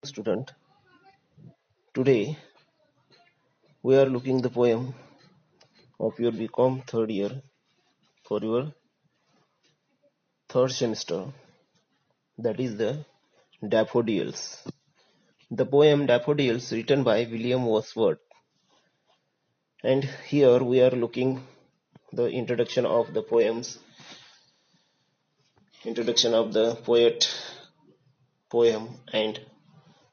Student, today we are looking the poem of your BCom third year for your third semester, that is the Daffodils. The poem Daffodils written by William Wordsworth, and here we are looking the introduction of the poem and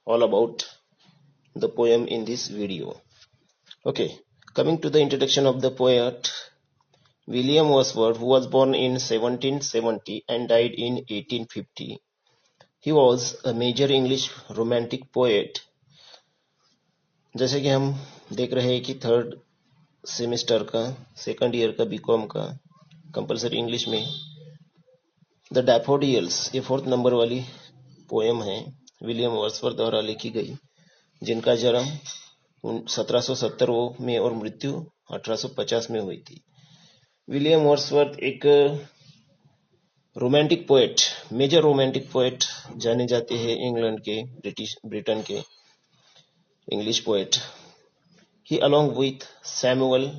all about the poem in this video. Okay, coming to the introduction of the poet, William Wordsworth, who was born in 1770 and died in 1850. He was a major English romantic poet. जैसे कि हम देख रहे हैं कि third semester का second year का BCom का कंपलसरी इंग्लिश में द डैफोडिल्स ये फोर्थ नंबर वाली पोएम है विलियम वर्ड्सवर्थ द्वारा लिखी गई, जिनका जन्म 1770 में और मृत्यु 1850 में हुई थी। विलियम वर्ड्सवर्थ एक romantic poet, major romantic poet जाने जाते हैं इंग्लैंड के, ब्रिटेन के English poet. He along with Samuel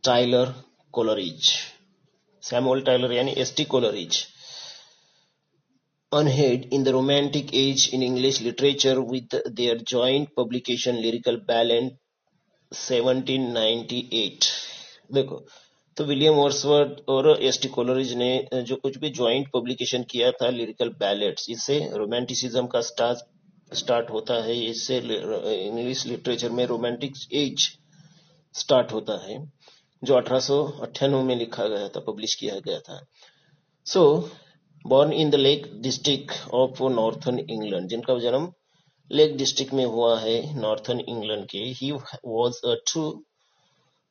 Taylor यानी ST Coleridge unheard in the romantic age in English literature with their joint publication lyrical ballad 1798। देखो तो William Wordsworth और ST Coleridge ने जो कुछ भी जॉइंट पब्लिकेशन किया था लिरिकल बैलेट्स, इससे रोमांटिसिज्म का स्टार्ट होता है। इससे इंग्लिश लिटरेचर में रोमांटिक एज स्टार्ट होता है, जो 1898 में लिखा गया था, पब्लिश किया गया था। सो born in the Lake District of Northern England, जिनका जन्म लेक डिस्ट्रिक्ट में हुआ है नॉर्थर्न इंग्लैंड के। he was a true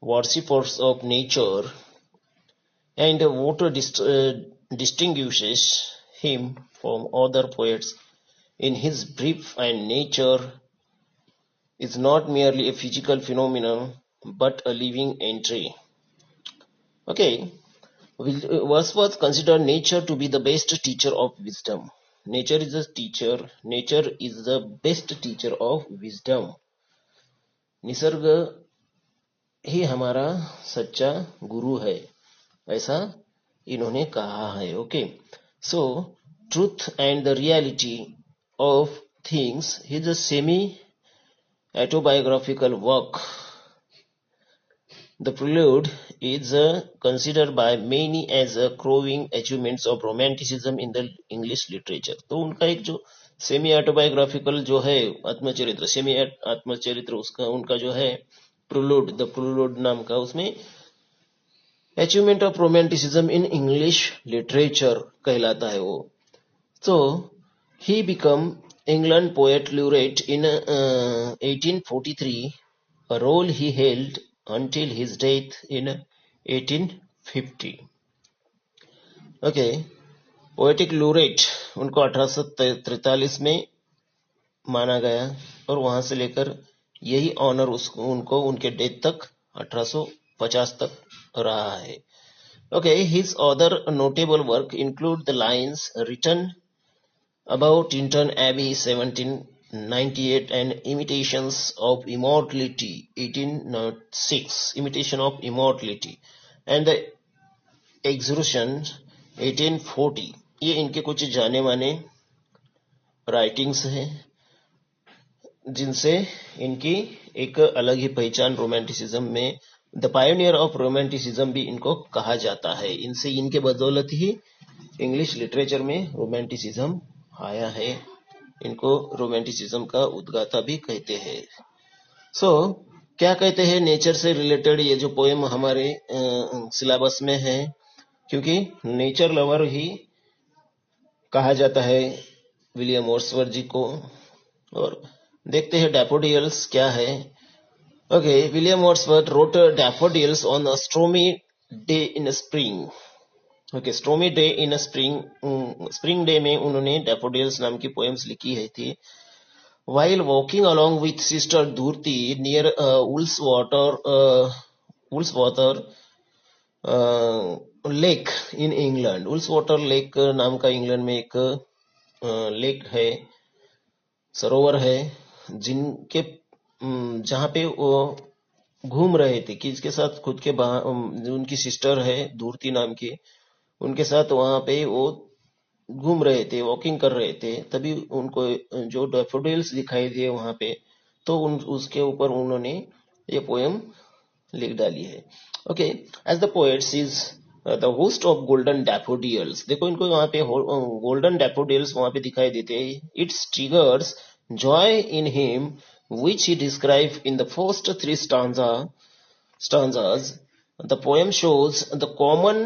worshipper of nature and what distinguishes him from other poets in his brief and nature is not merely a physical phenomenon but a living entry. Okay, Wordsworth considered nature to be the best teacher of wisdom. Nature is the best teacher of wisdom. निसर्ग ही हमारा सच्चा गुरु है, ऐसा इन्होंने कहा है। Okay, so truth and the reality of things is a semi autobiographical work. The Prelude is considered by many as a crowning achievements of romanticism in the English literature. तो उनका एक जो सेमी ऑटोबायोग्राफिकल जो है आत्मचरित्र उसका उनका जो है द प्रिलूड नाम का, उसमें achievement of romanticism in English literature कहलाता है वो। So he became England Poet Laureate in 1843, a role he held until his death in 1850. Okay, poetic laureate उनको 1843 में माना गया और वहां से लेकर यही ऑनर उनको उनके डेथ तक 1850 तक रहा है। Okay, his other notable work include the lines written about Tintern Abbey 1798 and Imitations of Immortality 1806, Imitation of Immortality and the Exhortation 1840। ये इनके कुछ जाने माने राइटिंग्स हैं, जिनसे इनकी एक अलग ही पहचान रोमांटिसिज्म में, द पायोनियर ऑफ रोमांटिसिज्म भी इनको कहा जाता है। इनसे इनके बदौलत ही इंग्लिश लिटरेचर में रोमांटिसिज्म आया है। इनको रोमांटिसिज्म का उद्गाता भी कहते हैं। सो क्या कहते हैं नेचर से रिलेटेड ये जो पोएम हमारे सिलेबस में है, क्योंकि नेचर लवर ही कहा जाता है विलियम वर्ड्सवर्थ जी को। और देखते हैं डैफोडिल्स क्या है। Okay, William Wordsworth wrote daffodils on a stormy day in spring. Okay, stormy day in spring day में उन्होंने डैफोडिल्स नाम की पोएम्स लिखी है थी। While walking along with sister Durti near Woolswater lake in England. Ullswater lake नाम का England में एक लेक है, सरोवर है जिनके जहाँ पे वो घूम रहे थे, किसके साथ, खुद के उनकी सिस्टर है धूर्ति नाम की, उनके साथ वहां पे वो घूम रहे थे, वॉकिंग कर रहे थे, तभी उनको जो डैफोडिल्स दिखाई दिए वहां पे, तो उसके ऊपर उन्होंने ये पोएम लिख डाली है। Okay, as the poet is the host of golden daffodils, देखो इनको वहां पे गोल्डन डैफोडिल्स वहां पे दिखाई देते हैं। It's triggers joy in him which he described in the first three stanzas. The poem shows the common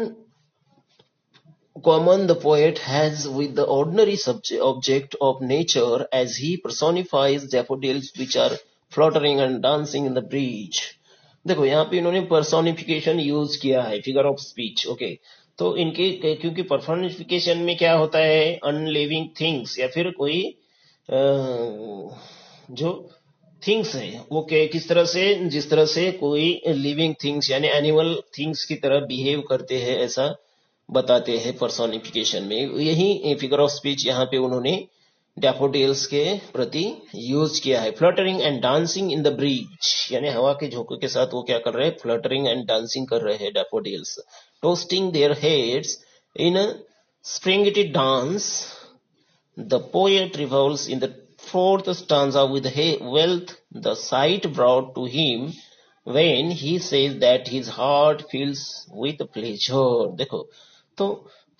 the poet has with the ordinary object of nature as he personifies daffodils which are fluttering and dancing in the breeze. देखो यहाँ पे इन्होंने personification use किया है, figure of speech. Okay, तो इनके क्योंकि personification में क्या होता है, अनलिविंग थिंग्स या फिर कोई जो थिंग्स है वो किस तरह से, जिस तरह से कोई लिविंग थिंग्स यानी एनिमल थिंग्स की तरह बिहेव करते हैं, ऐसा बताते हैं पर्सोनिफिकेशन में। यही फिगर ऑफ स्पीच यहाँ पे उन्होंने डैफोडिल्स के प्रति यूज किया है। Fluttering and dancing in the bridge, यानी हवा के झोंके के साथ वो क्या कर रहे हैं, फ्लटरिंग एंड डांसिंग कर रहे हैं daffodils. Tossing their heads in sprightly dance, the poet revolves in the fourth stanza with wealth the sight brought to him when he says that his heart fills with pleasure। देखो, तो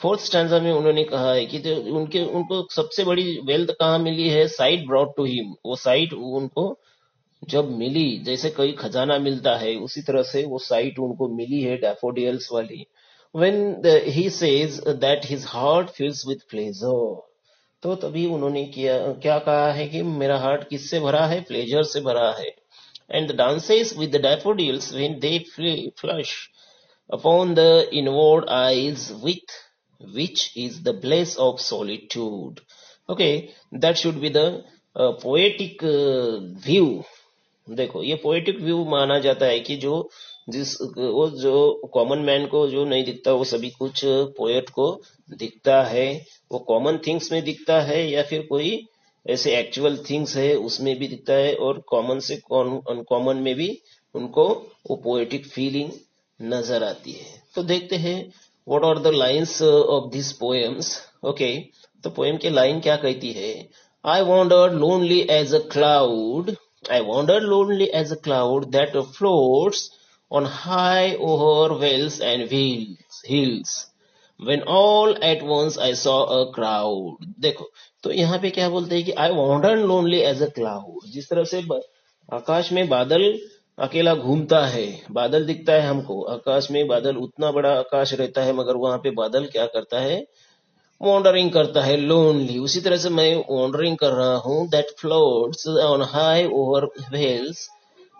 fourth stanza में उन्होंने कहा है कि उनको सबसे बड़ी वेल्थ कहाँ मिली है, साइट ब्रॉट टू हिम, वो साइट उनको जब मिली, जैसे कोई खजाना मिलता है उसी तरह से वो साइट उनको मिली है डैफोडिल्स वाली। when he says that his heart fills with pleasure, तो तभी उन्होंने क्या कहा है कि मेरा हार्ट किससे भरा है, प्लेजर से भरा है। And the dances with the daffodils when they flush upon the inward eyes with which is the bliss of solitude। okay, that should be the poetic view। देखो ये पोएटिक व्यू माना जाता है कि वो जो कॉमन मैन को जो नहीं दिखता वो सभी कुछ पोएट को दिखता है, वो कॉमन थिंग्स में दिखता है या फिर कोई ऐसे एक्चुअल थिंग्स है उसमें भी दिखता है, और कॉमन से अनकॉमन में भी उनको वो पोएटिक फीलिंग नजर आती है। तो देखते हैं what are the lines of this poems. Okay, तो पोएम के लाइन क्या कहती है, I wandered lonely as a cloud, I wandered lonely as a cloud that floats on high over vales and hills, when all at once I saw a crowd। देखो, तो यहाँ पे क्या बोलते हैं कि I wandered lonely as a cloud, जिस तरह से आकाश में बादल अकेला घूमता है, बादल दिखता है हमको आकाश में, बादल उतना बड़ा आकाश रहता है मगर वहां पे बादल क्या करता है, वॉन्डरिंग करता है, लोनली। उसी तरह से मैं वॉन्डरिंग कर रहा हूँ, that floats on high over vales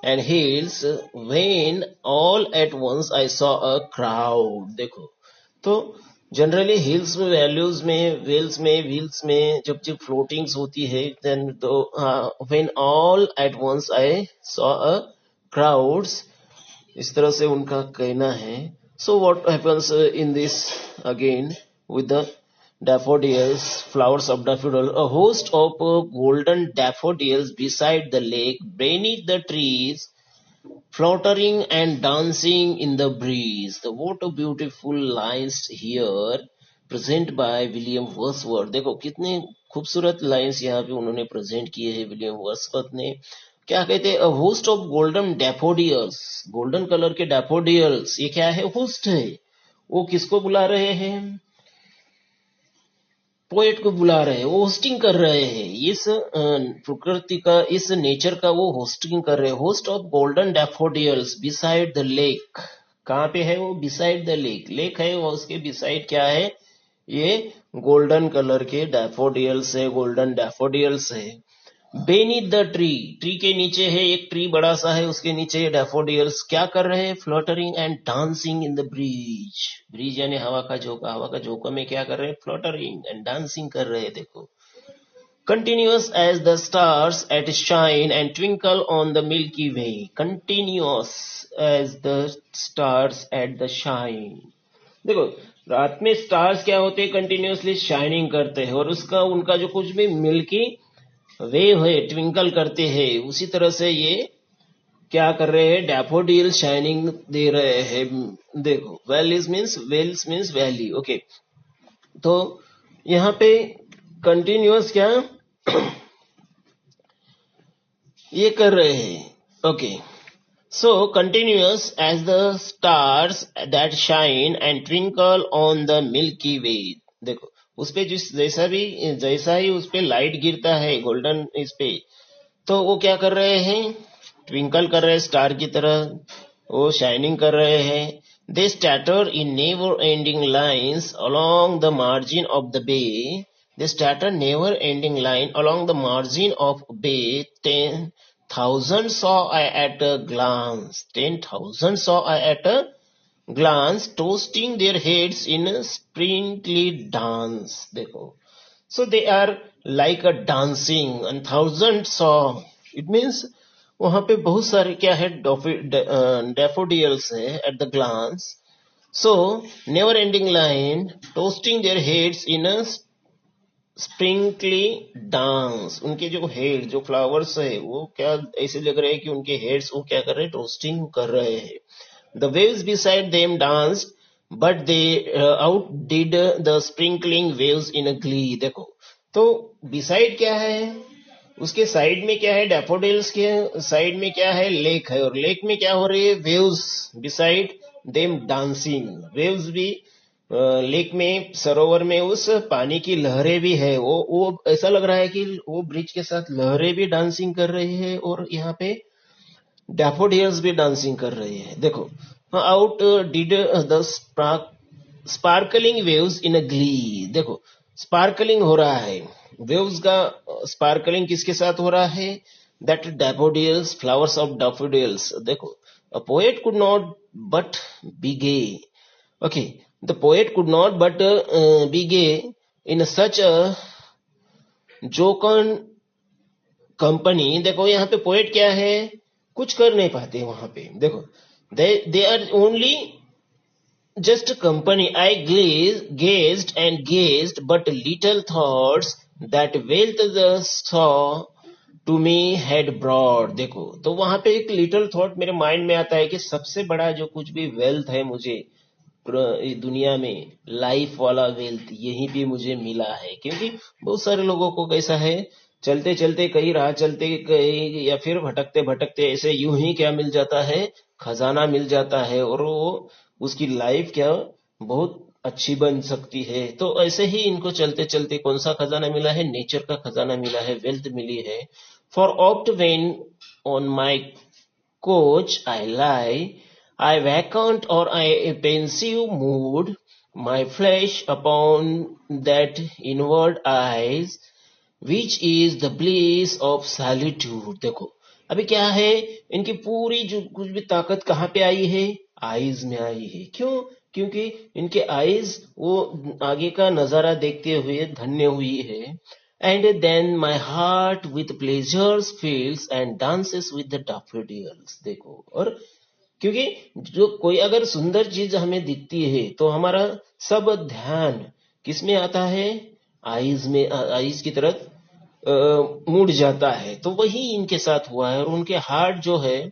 and hills when all at once I saw a crowd. देखो, तो जनरली हिल्स में, वैल्यूज में, वेल्स में, व्हील्स में जब जब फ्लोटिंग्स होती है, देन तो when all at once I saw a crowds, इस तरह से उनका कहना है। So what happens in this again with the daffodils, flowers of daffodil, a host of golden daffodils beside the lake, beneath the trees, fluttering and dancing in the breeze। The what a beautiful lines here present by William Wordsworth। देखो कितने खूबसूरत lines यहाँ पे उन्होंने present किए हैं William Wordsworth ने। क्या कहते हैं, a host of golden daffodils, golden colour के daffodils, ये क्या है, होस्ट है, वो किसको बुला रहे हैं, पोएट को बुला रहे हैं, वो होस्टिंग कर रहे हैं, इस प्रकृति का, इस नेचर का वो होस्टिंग कर रहे हैं। Host of golden daffodils beside the lake, कहाँ पे है वो, बिसाइड द लेक, लेक है वो, उसके बिसाइड क्या है, ये गोल्डन कलर के डैफोडिल्स है, गोल्डन डैफोडिल्स है। बेनीथ द ट्री, ट्री के नीचे है, एक ट्री बड़ा सा है, उसके नीचे डैफोडिल्स क्या कर रहे हैं, fluttering and dancing in the breeze, breeze यानी हवा का झोंका, हवा का झोंका में क्या कर रहे हैं, फ्लटरिंग एंड डांसिंग कर रहे हैं। देखो, continuous as the stars at shine and twinkle on the milky way, continuous as the stars at the shine. देखो, रात में स्टार्स क्या होते हैं, कंटिन्यूअसली शाइनिंग करते हैं, और उसका उनका जो कुछ भी मिल्की वेव है, ट्विंकल करते हैं, उसी तरह से ये क्या कर रहे हैं, डैफोडिल शाइनिंग दे रहे हैं। देखो वेल्स मीन्स वैली। ओके, तो यहाँ पे कंटिन्यूअस क्या ये कर रहे हैं। Okay, so continuous as the stars that shine and twinkle on the Milky Way। देखो उस पे जिस जैसा ही उस पे लाइट गिरता है गोल्डन इस पे, तो वो क्या कर रहे हैं, ट्विंकल कर रहे हैं स्टार की तरह, वो शाइनिंग कर रहे हैं। They stretched in never ending lines along the margin of the bay. They stretched never ending line along the margin of bay. 10,000 saw I at a glance, 10,000 saw I at a glance, toasting their heads in a sprintly dance। देखो, so they are like a dancing and thousand saw, it means वहां पे बहुत सारे क्या है, daffodils है at the glance. So never ending line, tossing their heads in a sprightly dance. उनके जो हेड, जो फ्लावर्स है, वो क्या ऐसे लग रहे हैं कि उनके हेड्स वो क्या कर रहे हैं, टोस्टिंग कर रहे हैं। The waves beside them danced but they out did the sprinkling waves in a Glee. देखो, तो बिसाइड क्या है, उसके साइड में क्या है, डैफोडिल्स के साइड में क्या है, लेक है, और लेक में क्या हो रही है, waves beside them dancing. Waves भी लेक में, सरोवर में उस पानी की लहरें भी है, वो ऐसा लग रहा है कि वो ब्रिज के साथ लहरें भी डांसिंग कर रही है, और यहाँ पे डैफोडिल्स भी डांसिंग कर रही है। देखो, out did the sparkling waves in a Glee. देखो, स्पार्कलिंग हो रहा है, वेव्स का स्पार्कलिंग किसके साथ हो रहा है, that daffodils, flowers of daffodils. देखो, a poet could not but be gay. Okay, the poet could not but be gay in such a jocund company. देखो, यहाँ पे पोएट क्या है, कुछ कर नहीं पाते वहां पे। देखो, they are only just company। I gazed and gazed, but little thoughts that wealth the saw to me had brought। देखो, तो वहां पे एक लिटिल थॉट मेरे माइंड में आता है कि सबसे बड़ा जो कुछ भी वेल्थ है मुझे दुनिया में, लाइफ वाला वेल्थ यहीं पे मुझे मिला है। क्योंकि बहुत सारे लोगों को कैसा है, चलते चलते कहीं राह चलते कहीं, या फिर भटकते भटकते ऐसे यूं ही क्या मिल जाता है, खजाना मिल जाता है, और वो उसकी लाइफ क्या बहुत अच्छी बन सकती है। तो ऐसे ही इनको चलते चलते कौन सा खजाना मिला है, नेचर का खजाना मिला है, वेल्थ मिली है। For opt when on my coach I lie, I vacant or I a pensive mood, my flesh upon that inward eyes, which is the bliss of solitude। देखो, अभी क्या है, इनकी पूरी जो कुछ भी ताकत कहाँ पे आई है, आईज में आई है। क्यों, क्योंकि इनके आईज वो आगे का नजारा देखते हुए धन्य हुई है। And then my heart with pleasures feels and dances with the daffodils. देखो, और क्योंकि जो कोई अगर सुंदर चीज हमें दिखती है तो हमारा सब ध्यान किस में आता है, आईज में, आईज की तरफ मुड़ जाता है। तो वही इनके साथ हुआ है, और उनके हार्ट जो है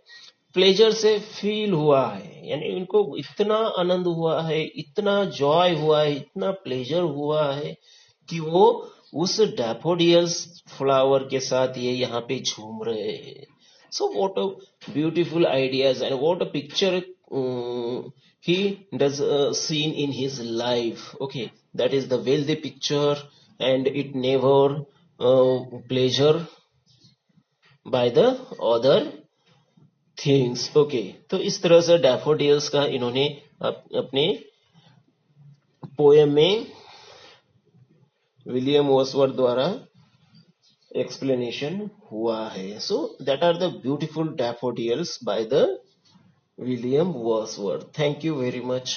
प्लेजर से फील हुआ है, यानी इनको इतना आनंद हुआ है, इतना जॉय हुआ है, इतना प्लेजर हुआ है कि वो उस डैफोडिल्स फ्लावर के साथ ये यहाँ पे झूम रहे हैं। So what a beautiful ideas and what a picture he does seen in his life। Okay, that is the wealthy picture, and it never pleasure by the other things। Okay, तो इस तरह से डैफोडिल्स का इन्होंने अपने poem में William Wordsworth द्वारा explanation हुआ है। So that are the beautiful daffodils by the William Wordsworth. Thank you very much.